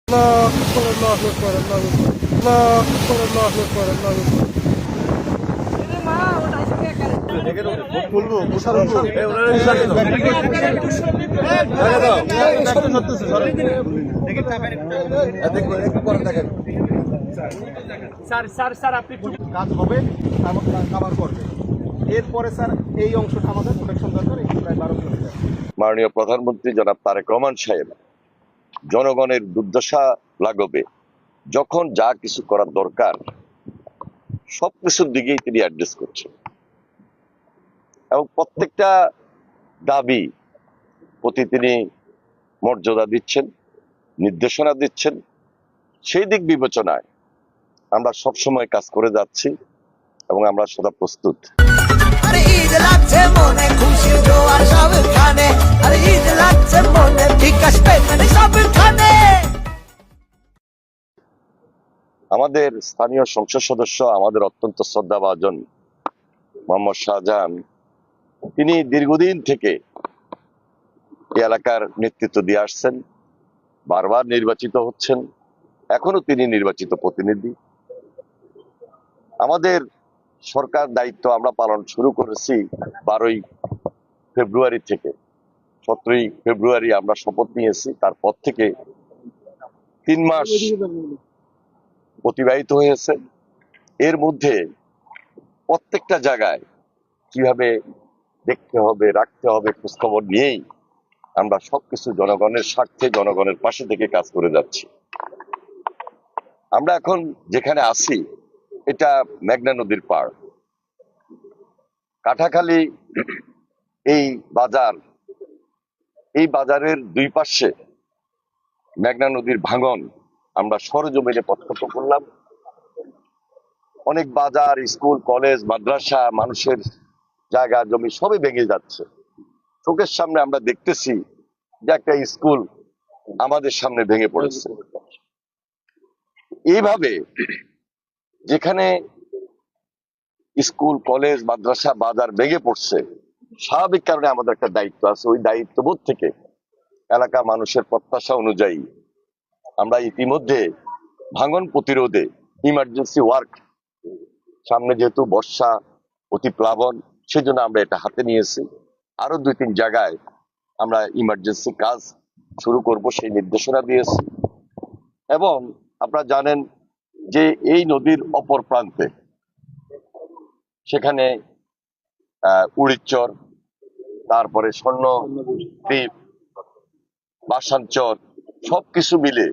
الله أكبر الله أكبر الله أكبر الله أكبر الله أكبر الله أكبر কাজ হবে কাভার করবে। এরপরে স্যার এই অংশটা আমাদের প্রোটেকশন দরকার, এই প্রায় 12 কিলোমিটার। মাননীয় প্রধানমন্ত্রী জনাব তারেক রহমান সাহেব জনগণের দুর্দশা লাঘবে যখন যা কিছু করার দরকার সবকিছুর দিকেই তিনি অ্যাড্রেস করছেন এবং প্রত্যেকটা দাবি প্রতি তিনি মর্যাদা দিচ্ছেন, নির্দেশনা দিচ্ছেন। সেই দিক বিবেচনায় আমরা সবসময় কাজ করে যাচ্ছি এবং আমরা সদা প্রস্তুত। আরে ঈদ লাগছে মনে খুশি জোয়ার সবখানে, আরে ঈদ লাগছে মনে বিকাশ পেতে সবখানে। আমাদের স্থানীয় সংসদ সদস্য, আমাদের অত্যন্ত শ্রদ্ধাভাজন মোহাম্মদ শাহজাহান, তিনি দীর্ঘদিন থেকে এই এলাকার নেতৃত্ব দিয়ে আসছেন, বারবার নির্বাচিত হচ্ছেন, এখনো তিনি নির্বাচিত প্রতিনিধি। আমাদের সরকার দায়িত্ব আমরা পালন শুরু করেছি 12ই ফেব্রুয়ারি থেকে। 17ই ফেব্রুয়ারি আমরা শপথ নিয়েছি, তারপর থেকে 3 মাস অতিবাহিত হয়েছে। এর মধ্যে প্রত্যেকটা জায়গায় কিভাবে দেখতে হবে, রাখতে হবে, খোঁজখবর নিয়েই আমরা সবকিছু জনগণের স্বার্থে, জনগণের পাশে থেকে কাজ করে যাচ্ছি। আমরা এখন যেখানে আছি এটা মেঘনা নদীর পাড়, কাটাখালী এই বাজার, এই বাজারের দুই পাশে মেঘনা নদীর ভাঙন আমরা সরজমিনে প্রত্যক্ষ করলাম। অনেক বাজার, স্কুল, কলেজ, মাদ্রাসা, মানুষের জায়গা জমি সবই ভেঙে যাচ্ছে। চোখের সামনে আমরা দেখতেছি যে একটা স্কুল আমাদের সামনে ভেঙে পড়েছে। এইভাবে যেখানে স্কুল, কলেজ, মাদ্রাসা, বাজার ভেঙে পড়ছে, স্বাভাবিক কারণে আমাদের একটা দায়িত্ব আছে। ওই দায়িত্ববোধ থেকে এলাকা মানুষের প্রত্যাশা অনুযায়ী আমরা ইতিমধ্যে ভাঙন প্রতিরোধে ইমার্জেন্সি ওয়ার্ক, সামনে যেহেতু বর্ষা, অতি প্লাবন, সেজন্য আমরা এটা হাতে নিয়েছি। আরো 2-3 জায়গায় আমরা ইমার্জেন্সি কাজ শুরু করব, সেই নির্দেশনা দিয়েছি। এবং আপনারা জানেন যে এই নদীর অপর প্রান্তে সেখানে উড়িচ্চর, তারপরে স্বর্ণদ্বীপ, বাসানচর, সবকিছু মিলে